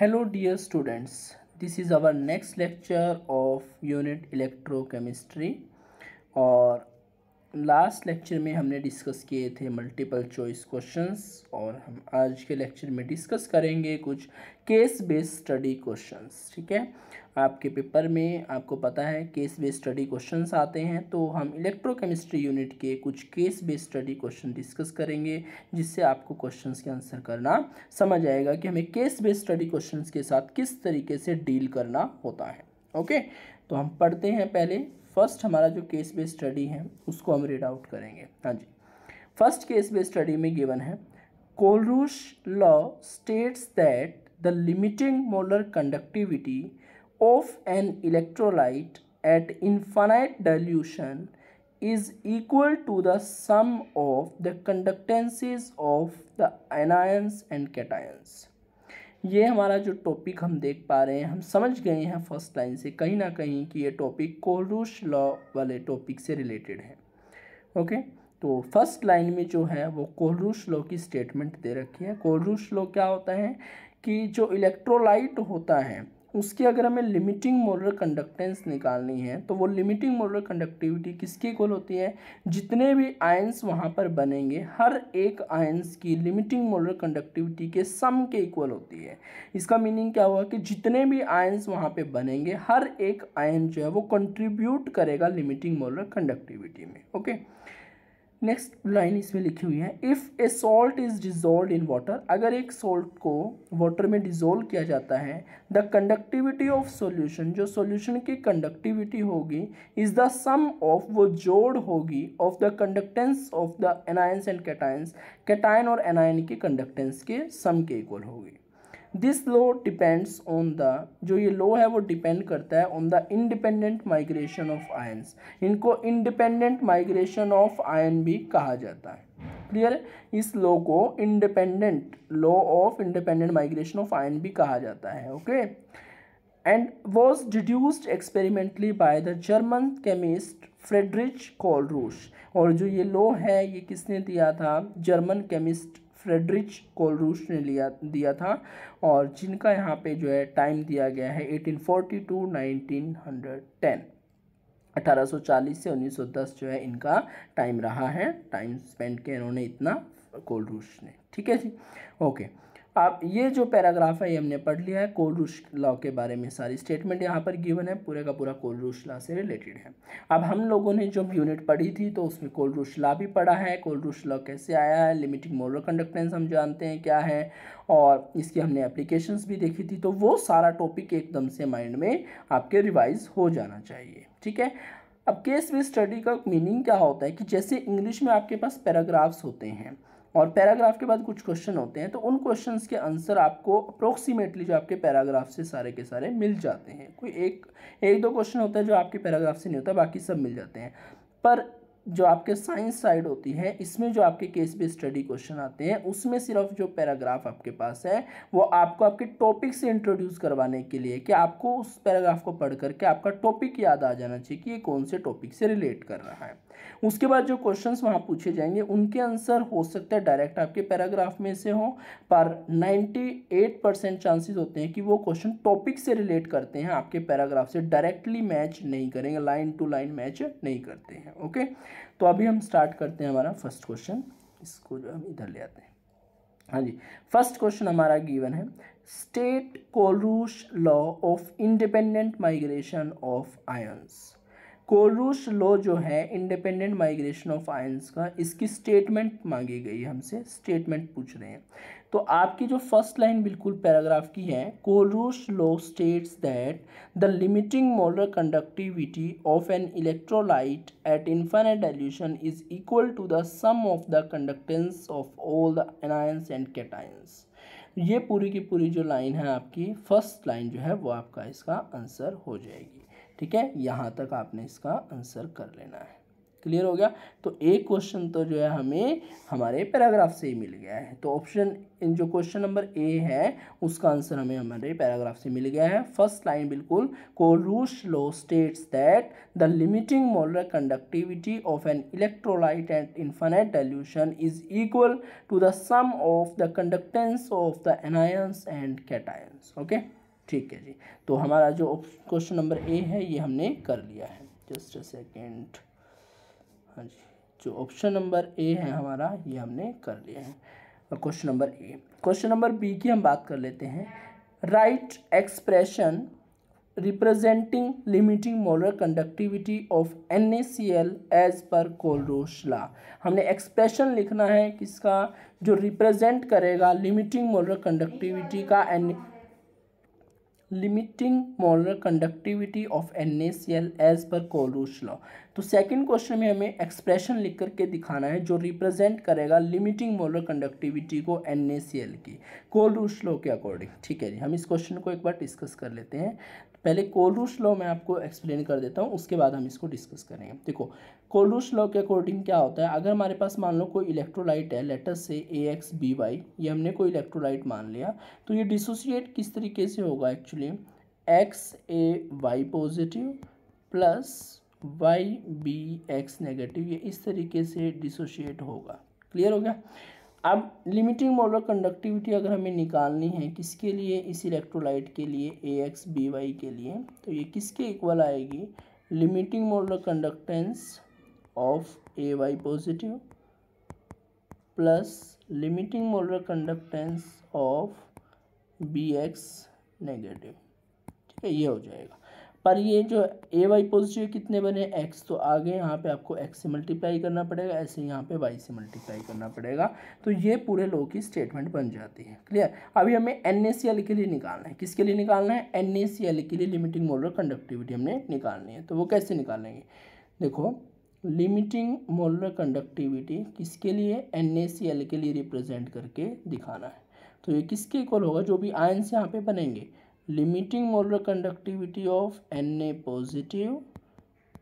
Hello dear students, this is our next lecture of unit electrochemistry और last lecture में हमने discuss किए थे मल्टीपल चॉइस क्वेश्चंस और हम आज के लेक्चर में डिस्कस करेंगे कुछ केस बेस्ड स्टडी क्वेश्चंस। ठीक है, आपके पेपर में आपको पता है केस बेस्ड स्टडी क्वेश्चंस आते हैं, तो हम इलेक्ट्रोकेमिस्ट्री यूनिट के कुछ case based study question discuss करेंगे जिससे आपको क्वेश्चंस के आंसर करना समझ आएगा कि हमें केस बेस्ड स्टडी क्वेश्चंस के साथ किस तरीके से डील करना होता है। ओके, तो हम पढ़ते हैं। पहले फर्स्ट हमारा जो केस बेस्ड स्टडी है उसको हम रीड आउट करेंगे। हाँ जी, फर्स्ट केस बेस्ड स्टडी में गिवन है Kohlrausch law states that the limiting molar conductivity of an electrolyte at infinite dilution is equal to the sum of the conductances of the anions and cations। ये हमारा जो topic हम देख पा रहे हैं, हम समझ गए हैं फर्स्ट लाइन से कहीं ना कहीं कि ये टॉपिक कोलरूश लॉ वाले टॉपिक से रिलेटेड है। ओके, तो फर्स्ट लाइन में जो है वो कोलरूश लॉ की स्टेटमेंट दे रखी है। कोलरूश लॉ क्या होता है कि जो इलेक्ट्रोलाइट होता है उसकी अगर हमें लिमिटिंग मोलर कंडक्टेंस निकालनी है तो वो लिमिटिंग मोलर कंडक्टिविटी किसके इक्वल होती है, जितने भी आयंस वहाँ पर बनेंगे हर एक आयंस की लिमिटिंग मोलर कंडक्टिविटी के सम के इक्वल होती है। इसका मीनिंग क्या हुआ कि जितने भी आयंस वहाँ पे बनेंगे हर एक आयन जो है वो कंट्रीब्यूट करेगा लिमिटिंग मोलर कंडक्टिविटी में। ओके, नेक्स्ट लाइन इसमें लिखी हुई है if A salt is dissolve in water, अगर एक सॉल्ट को वाटर में डिजोल्व किया जाता है, द कंडक्टिविटी ऑफ सॉल्यूशन, जो सॉल्यूशन की कंडक्टिविटी होगी, इज द सम ऑफ, वो जोड़ होगी, of the conductance of the anions and cations, cation और एनायन की कंडक्टेंस के सम के इक्वल होगी। This law depends on the, जो ये लॉ है वो डिपेंड करता है on the independent migration of ions. इनको इंडिपेंडेंट माइग्रेशन ऑफ आयन भी कहा जाता है। क्लियर है, इस लॉ को independent law of independent migration of ion भी कहा जाता है। Okay, and was deduced experimentally by the German chemist Friedrich Kohlrausch, और जो ये लॉ है ये किसने दिया था, जर्मन केमिस्ट फ्रेडरिच कोलरूश ने दिया था, और जिनका यहाँ पे जो है टाइम दिया गया है 1840 to 1910, 1840 से 1910 जो है इनका टाइम रहा है, टाइम स्पेंड किया इन्होंने इतना कोलरूश ने। ठीक है जी, ओके। अब ये जो पैराग्राफ है ये हमने पढ़ लिया है, कोलरूश लॉ के बारे में सारी स्टेटमेंट यहाँ पर गिवन है, पूरे का पूरा कोलरूश लॉ से रिलेटेड है। अब हम लोगों ने जो यूनिट पढ़ी थी तो उसमें कोलरूश लॉ भी पढ़ा है, कोलरूश लॉ कैसे आया है, लिमिटिंग मोलर कंडक्टेंस हम जानते हैं क्या है, और इसकी हमने एप्लीकेशंस भी देखी थी, तो वो सारा टॉपिक एकदम से माइंड में आपके रिवाइज हो जाना चाहिए। ठीक है, अब केस बेस्ड स्टडी का मीनिंग क्या होता है कि जैसे इंग्लिश में आपके पास पैराग्राफ्स होते हैं और पैराग्राफ के बाद कुछ क्वेश्चन होते हैं, तो उन क्वेश्चंस के आंसर आपको अप्रोक्सीमेटली जो आपके पैराग्राफ से सारे के सारे मिल जाते हैं। कोई एक दो क्वेश्चन होता है जो आपके पैराग्राफ से नहीं होता, बाकी सब मिल जाते हैं। पर जो आपके साइंस साइड होती है इसमें जो आपके केस बेस्ड स्टडी क्वेश्चन आते हैं उसमें सिर्फ जो पैराग्राफ आपके पास है वो आपको आपके टॉपिक से इंट्रोड्यूस करवाने के लिए कि आपको उस पैराग्राफ को पढ़ करके आपका टॉपिक याद आ जाना चाहिए कि ये कौन से टॉपिक से रिलेट कर रहा है। उसके बाद जो क्वेश्चंस वहाँ पूछे जाएंगे उनके आंसर हो सकता है डायरेक्ट आपके पैराग्राफ में से हो, पर 98% चांसेस होते हैं कि वो क्वेश्चन टॉपिक से रिलेट करते हैं, आपके पैराग्राफ से डायरेक्टली मैच नहीं करेंगे, लाइन टू लाइन मैच नहीं करते हैं। ओके, तो अभी हम स्टार्ट करते हैं हमारा फर्स्ट क्वेश्चन, इसको जो हम इधर ले आते हैं। हाँ जी, फर्स्ट क्वेश्चन हमारा गिवन है state Kohlrausch law of independent migration of ions. Kohlrausch law जो है इंडिपेंडेंट माइग्रेशन ऑफ आयंस का, इसकी स्टेटमेंट मांगी गई है हमसे, स्टेटमेंट पूछ रहे हैं। तो आपकी जो फर्स्ट लाइन बिल्कुल पैराग्राफ की है, Kohlrausch law states that the limiting molar conductivity of an electrolyte at infinite dilution is equal to the sum of the conductance of all the anions and cations. ये पूरी की पूरी जो line है आपकी फर्स्ट लाइन जो है वो आपका इसका आंसर हो जाएगी। ठीक है, यहाँ तक आपने इसका आंसर कर लेना है। क्लियर हो गया। तो एक क्वेश्चन तो जो है हमें हमारे पैराग्राफ से ही मिल गया है। तो ऑप्शन इन जो क्वेश्चन नंबर ए है उसका आंसर हमें हमारे पैराग्राफ से मिल गया है। फर्स्ट लाइन बिल्कुल, Kohlrausch law states that the limiting molar conductivity of an electrolyte at infinite dilution is equal to the sum of the conductance of the anions and cations. Okay, ठीक है जी। तो हमारा जो question number ए है ये हमने कर लिया है। Just a second. हाँ जी, जो ऑप्शन नंबर ए है हमारा ये हमने कर लिया है और question number A. Question number B की हम बात कर लेते हैं। Write expression representing limiting molar conductivity of NaCl as per Kohlrausch law. हमने एक्सप्रेशन लिखना है किसका, जो रिप्रेजेंट करेगा लिमिटिंग मोलर कंडक्टिविटी का limiting molar conductivity of NaCl as per Kohlrausch law. तो सेकंड क्वेश्चन में हमें एक्सप्रेशन लिख करके दिखाना है जो रिप्रेजेंट करेगा लिमिटिंग मोलर कंडक्टिविटी को NaCl की कोलरूश लॉ के अकॉर्डिंग। ठीक है जी, हम इस क्वेश्चन को एक बार डिस्कस कर लेते हैं। पहले कोलरूश लॉ मैं आपको एक्सप्लेन कर देता हूँ, उसके बाद हम इसको डिस्कस करेंगे। देखो, कोलरूश लॉ के अकॉर्डिंग क्या होता है, अगर हमारे पास मान लो कोई इलेक्ट्रोलाइट है, लेटर से AXBY, ये हमने कोई इलेक्ट्रोलाइट मान लिया, तो ये डिसोसिएट किस तरीके से होगा actually, XaY positive plus YBX negative, ये इस तरीके से डिसोशिएट होगा। क्लियर हो गया। अब लिमिटिंग मोलर कंडक्टिविटी अगर हमें निकालनी है किसके लिए, इस इलेक्ट्रोलाइट के लिए AXBY के लिए, तो ये किसके इक्वल आएगी, limiting molar conductance of AY positive plus limiting molar conductance of BX negative. ठीक है, ये हो जाएगा। पर ये जो AY पॉजिटिव कितने बने, X, तो आगे यहाँ पे आपको X से मल्टीप्लाई करना पड़ेगा, ऐसे यहाँ पे Y से मल्टीप्लाई करना पड़ेगा। तो ये पूरे लॉ की स्टेटमेंट बन जाती है। क्लियर। अभी हमें NaCl के लिए निकालना है, किसके लिए निकालना है, NaCl के लिए लिमिटिंग मोलर कंडक्टिविटी हमने निकालनी है। तो वो कैसे निकालेंगे, देखो, लिमिटिंग मोलर कंडक्टिविटी किसके लिए, NaCl के लिए रिप्रेजेंट करके दिखाना है। तो ये किसके इक्वल होगा, जो भी आयंस यहाँ पे बनेंगे, limiting molar conductivity of Na positive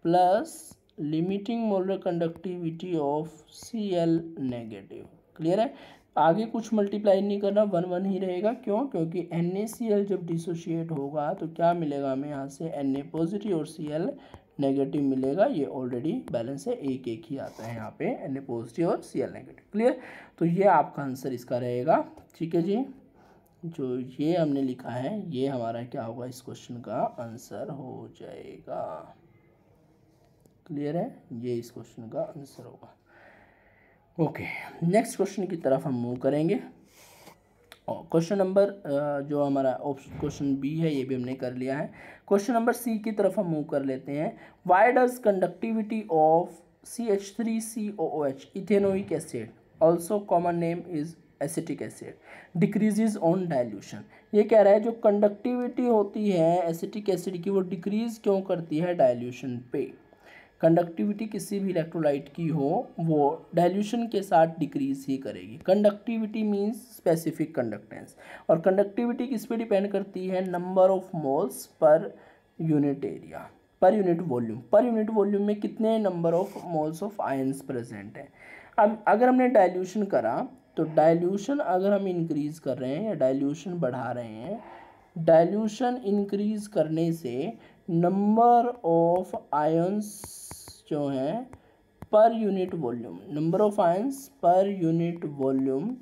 plus limiting molar conductivity of Cl negative. Clear है। आगे कुछ मल्टीप्लाई नहीं करना, 1 1 ही रहेगा। क्यों, क्योंकि NaCl जब डिसोशिएट होगा तो क्या मिलेगा हमें यहाँ से, Na पॉजिटिव और Cl नेगेटिव मिलेगा। ये ऑलरेडी बैलेंस है, एक एक ही आता है यहाँ पे, Na पॉजिटिव और Cl नेगेटिव। क्लियर। तो ये आपका आंसर इसका रहेगा। ठीक है जी, जो ये हमने लिखा है ये हमारा क्या होगा, इस क्वेश्चन का आंसर हो जाएगा। क्लियर है, ये इस क्वेश्चन का आंसर होगा। ओके, नेक्स्ट क्वेश्चन की तरफ हम मूव करेंगे। और क्वेश्चन नंबर जो हमारा ऑप्शन क्वेश्चन बी है ये भी हमने कर लिया है। क्वेश्चन नंबर सी की तरफ हम मूव कर लेते हैं। Why does conductivity of CH3COOH ethanoic acid, also common name is acetic acid, decreases on dilution. ये कह रहा है जो कंडक्टिविटी होती है एसिटिक एसिड की वो डिक्रीज क्यों करती है डाइल्यूशन पे। कंडक्टिविटी किसी भी इलेक्ट्रोलाइट की हो वो डाइल्यूशन के साथ डिक्रीज ही करेगी। कंडक्टिविटी मींस स्पेसिफिक कंडक्टेंस, और कंडक्टिविटी किस पे डिपेंड करती है, number of moles per unit area, per unit volume. Per unit volume में कितने number of moles of ions present है। अब अगर हमने डाइल्यूशन करा तो डाइल्यूशन अगर हम इंक्रीज कर रहे हैं या डाइल्यूशन बढ़ा रहे हैं, डाइल्यूशन इंक्रीज करने से नंबर ऑफ आयंस जो हैं per unit volume, number of ions per unit volume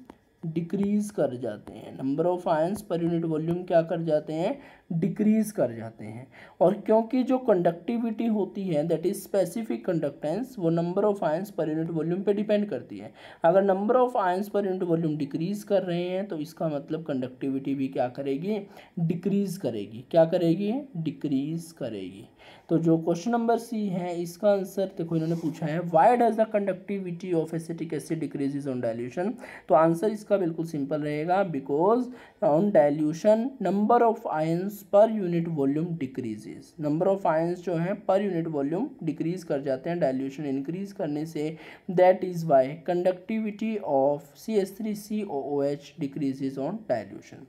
decrease कर जाते हैं। Number of ions per unit volume क्या कर जाते हैं, डिक्रीज कर जाते हैं। और क्योंकि जो कंडक्टिविटी होती है दैट इज स्पेसिफिक कंडक्टेंस, वो number of ions per unit volume पे डिपेंड करती है। अगर number of ions per unit volume decrease कर रहे हैं तो इसका मतलब कंडक्टिविटी भी क्या करेगी, डिक्रीज करेगी। क्या करेगी, डिक्रीज करेगी। तो जो क्वेश्चन नंबर सी है इसका आंसर देखो, इन्होंने पूछा है why does the conductivity of acetic acid decreases on dilution. तो आंसर इसका बिल्कुल सिंपल रहेगा, because on dilution number of ions per unit volume decreases. Number of ions जो हैं पर यूनिट वॉल्यूम डिक्रीज कर जाते हैं डाइल्यूशन इंक्रीज करने से। That is why conductivity of CH3COOH decreases on dilution.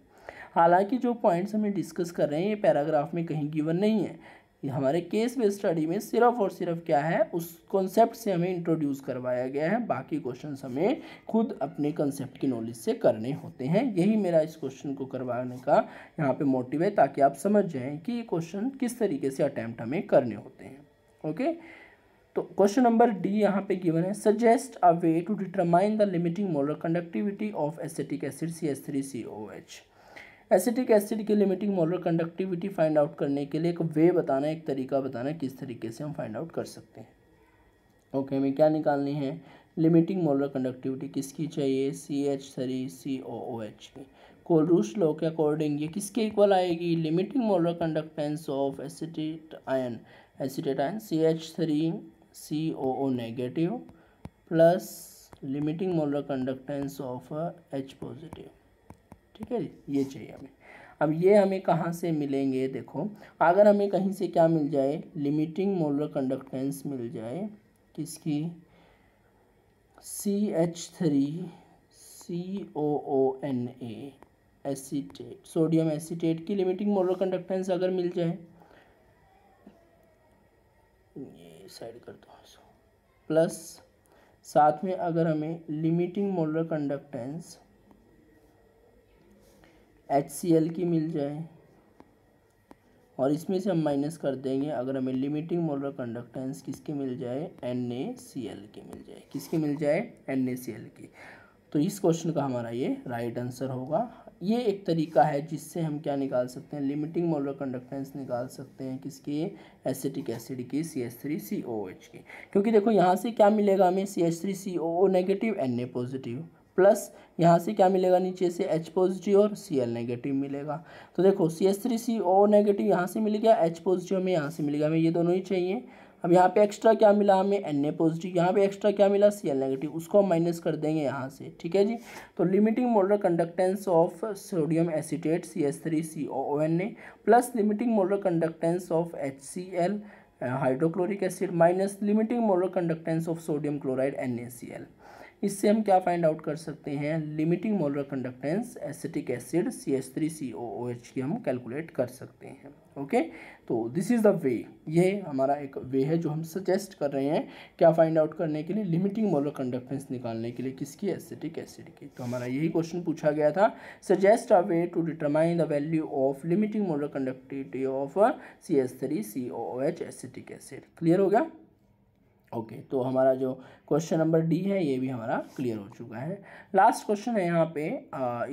हालांकि जो पॉइंट्स हमें डिस्कस कर रहे हैं ये पैराग्राफ में कहीं गिवन नहीं है, ये हमारे केस बेस्ड स्टडी में सिर्फ और सिर्फ क्या है, उस कॉन्सेप्ट से हमें इंट्रोड्यूस करवाया गया है, बाकी क्वेश्चंस हमें खुद अपने कॉन्सेप्ट की नॉलेज से करने होते हैं। यही मेरा इस क्वेश्चन को करवाने का यहाँ पे मोटिव है, ताकि आप समझ जाएं कि ये क्वेश्चन किस तरीके से अटैम्प्ट हमें करने होते हैं। ओके, तो क्वेश्चन नंबर डी यहाँ पे गिवन है, suggest a way to determine the limiting molar conductivity of acetic acid CH3COOH। Acetic acid की limiting molar conductivity find out करने के लिए एक वे बताना, एक तरीका बताना, किस तरीके से हम फाइंड आउट कर सकते हैं। ओके, हमें क्या निकालनी है, लिमिटिंग मोलर कंडक्टिविटी किसकी चाहिए, CH3COOH की। कोलरूस लॉ के अकॉर्डिंग ये किसके इक्वल आएगी, limiting molar conductance of acetate ion CH3COO negative plus limiting molar conductance of H positive. ठीक है, ये चाहिए हमें। अब ये हमें कहाँ से मिलेंगे, देखो अगर हमें कहीं से क्या मिल जाए, लिमिटिंग मोलर कंडक्टेंस मिल जाए किसकी, CH3COONA एसीटेट, सोडियम एसीटेट की लिमिटिंग मोलर कंडक्टेंस अगर मिल जाए, ये साइड कर दो, प्लस साथ में अगर हमें लिमिटिंग मोलर कंडक्टेंस HCl की मिल जाए, और इसमें से हम माइनस कर देंगे अगर हमें लिमिटिंग मोलर कंडक्टेंस किसकी मिल जाए, NaCl की मिल जाए, किसकी मिल जाए, NaCl की। तो इस क्वेश्चन का हमारा ये राइट आंसर होगा। ये एक तरीका है जिससे हम क्या निकाल सकते हैं, लिमिटिंग मोलर कंडक्टेंस निकाल सकते हैं किसकी, एसिटिक एसिड की CH3COOH की। क्योंकि देखो यहाँ से क्या मिलेगा हमें, CH3COO negative Na positive, plus यहाँ से क्या मिलेगा, नीचे से H पॉजिटिव और Cl नेगेटिव मिलेगा। तो देखो CH3COO नेगेटिव यहाँ से मिल गया, H पॉजिटिव हमें यहाँ से मिलेगा, हमें ये दोनों ही चाहिए। अब यहाँ पे एक्स्ट्रा क्या मिला हमें, Na पॉजिटिव, यहाँ पे एक्स्ट्रा क्या मिला, Cl नेगेटिव, उसको हम माइनस कर देंगे यहाँ से। ठीक है जी, तो limiting molar conductance of sodium acetate CH3COONA plus limiting molar conductance of HCl hydrochloric acid minus limiting molar conductance of sodium chloride NaCl। इससे हम क्या फाइंड आउट कर सकते हैं, limiting molar conductance acetic acid CH3COOH की हम calculate कर सकते हैं। ओके, तो दिस इज़ द वे, ये हमारा एक वे है जो हम सजेस्ट कर रहे हैं क्या फाइंड आउट करने के लिए, लिमिटिंग मोलर कंडक्टेंस निकालने के लिए, किसकी, एसिटिक एसिड की। तो हमारा यही क्वेश्चन पूछा गया था, suggest a way to determine the value of limiting molar conductivity of CH3COOH acetic acid. Clear हो गया। ओके, तो हमारा जो क्वेश्चन नंबर डी है ये भी हमारा क्लियर हो चुका है। लास्ट क्वेश्चन है यहाँ पे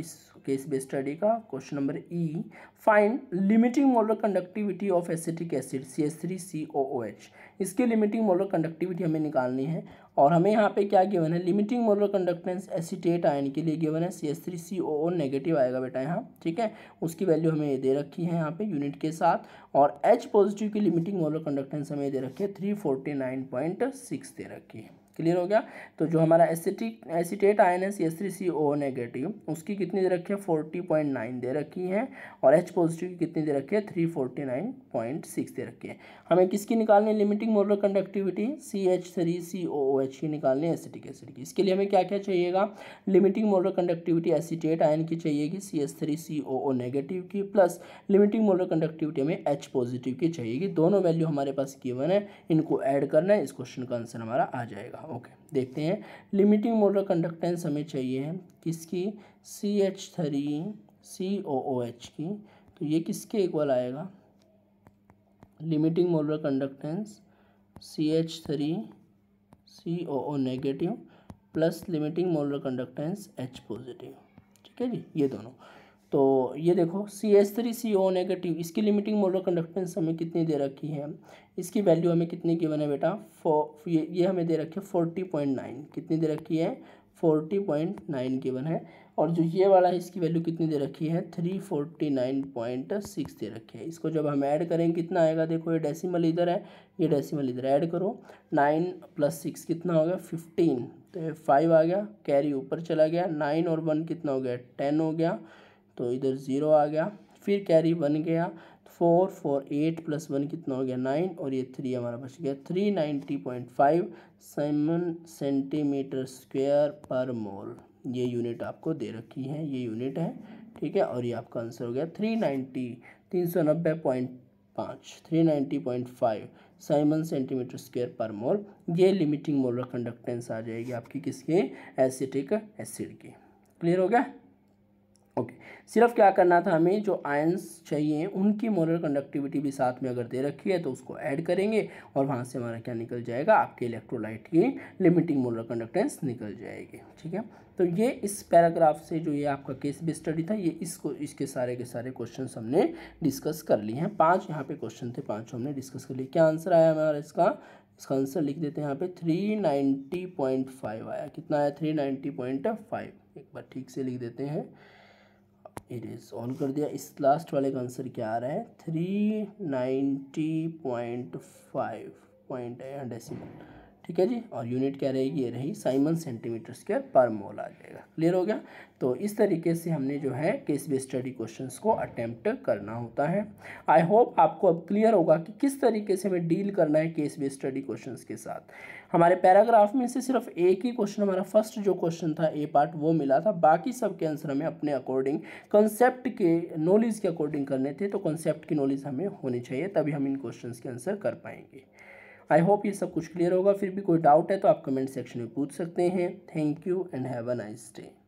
इस केस बेस्ड स्टडी का, question number E, find limiting molar conductivity of acetic acid CH3COOH। इसकी लिमिटिंग मोलर कंडक्टिविटी हमें निकालनी है, और हमें यहाँ पे क्या गिवन है, limiting molar conductance acetate ion के लिए गिवन है CH3COO नेगेटिव आएगा बेटा यहाँ। ठीक है, उसकी वैल्यू हमें ये दे रखी है यहाँ पे यूनिट के साथ, और H पॉजिटिव की लिमिटिंग मोलर कंडक्टेंस हमें दे रखी है 349.6 दे रखी है। क्लियर हो गया। तो जो हमारा एसीटेट आयन है CH3COO नेगेटिव, उसकी कितनी दे रखी है, 40.9 दे रखी है, और H पॉजिटिव की कितनी दे रखी है, 349.6 दे रखी है। हमें किसकी निकालनी है, लिमिटिंग मोलर कंडक्टिविटी CH3COOH की निकालनी है एसिटिक एसिड की। इसके लिए हमें क्या क्या चाहिएगा, limiting molar conductivity acetate ion की चाहिएगी CH3COO नेगेटिव की, प्लस लिमिटिंग मोलर कंडक्टिविटी हमें H पॉजिटिव की चाहिएगी। दोनों वैल्यू हमारे पास गिवन है, इनको ऐड करना है, इस क्वेश्चन का आंसर हमारा आ जाएगा। ओके, देखते हैं। लिमिटिंग मोलर कंडक्टेंस हमें चाहिए किसकी, CH3COOH की। तो ये किसके इक्वल आएगा, limiting molar conductance CH3COO negative plus limiting molar conductance H positive. ठीक है जी, ये दोनों। तो ये देखो CH3COO नेगेटिव, इसकी लिमिटिंग मोलर कंडक्टेंस हमें कितनी दे रखी है, इसकी वैल्यू हमें कितनी गिवन है बेटा, ये हमें दे रखी है 40.9, कितनी दे रखी है, 40.9 गिवन है। और जो ये वाला है इसकी वैल्यू कितनी दे रखी है, 349.6 दे रखी है। इसको जब हम ऐड करेंगे कितना आएगा, देखो ये डेसिमल इधर है, ये डेसिमल इधर, ऐड करो, 9 + 6 कितना हो गया, 15, तो ये 5 आ गया, कैरी ऊपर चला गया, 9 और 1 कितना हो गया, 10 हो गया, तो इधर 0 आ गया, फिर कैरी 1 गया, 4 4 8 + 1 कितना हो गया, 9, और ये 3 हमारा बच गया, 390.5 सेंटीमीटर स्क्वायर पर मोल। ये यूनिट आपको दे रखी है, ये यूनिट है। ठीक है, और ये आपका आंसर हो गया 390 390.5 साइमन सेंटीमीटर स्क्वायर पर मोल। ये लिमिटिंग मोलर कंडक्टेंस आ जाएगी आपकी किसके, एसिटिक एसिड की। क्लियर हो गया? ओके, सिर्फ क्या करना था हमें, जो आयंस चाहिए उनकी मोलर कंडक्टिविटी भी साथ में अगर दे रखी है तो उसको ऐड करेंगे और वहाँ से हमारा क्या निकल जाएगा, आपके इलेक्ट्रोलाइट की लिमिटिंग मोलर कंडक्टेंस निकल जाएगी। ठीक है, तो ये इस पैराग्राफ से जो ये आपका केस बेस्ड स्टडी था, ये इसके सारे के सारे क्वेश्चन हमने डिस्कस कर लिए हैं। 5 यहाँ पे क्वेश्चन थे, 5 हमने डिस्कस कर लिए। क्या आंसर आया हमारा इसका आंसर लिख देते हैं यहाँ पे 390.5 आया। कितना आया? 390.5। एक बार ठीक से लिख देते हैं, इरेज सॉल्व कर दिया। इस लास्ट वाले का आंसर क्या आ रहा है? 390.5 पॉइंट है यहाँ डेसिमल। ठीक है जी, और यूनिट क्या रहेगी? ये रही साइमन सेंटीमीटर स्क्वायर पर मोल आ जाएगा। क्लियर हो गया? तो इस तरीके से हमने जो है केस बेस्ड स्टडी क्वेश्चंस को अटेम्प्ट करना होता है। आई होप आपको अब क्लियर होगा कि किस तरीके से हमें डील करना है केस बेस्ड स्टडी क्वेश्चंस के साथ। हमारे पैराग्राफ में से सिर्फ एक ही क्वेश्चन, हमारा फर्स्ट जो क्वेश्चन था ए पार्ट, वो मिला था। बाकी सब के आंसर हमें अपने अकॉर्डिंग कंसेप्ट के नॉलेज के अकॉर्डिंग करने थे। तो कंसेप्ट की नॉलेज हमें होनी चाहिए, तभी हम इन क्वेश्चंस के आंसर कर पाएंगे। आई होप ये सब कुछ क्लियर होगा। फिर भी कोई डाउट है तो आप कमेंट सेक्शन में पूछ सकते हैं। Thank you and have a nice day.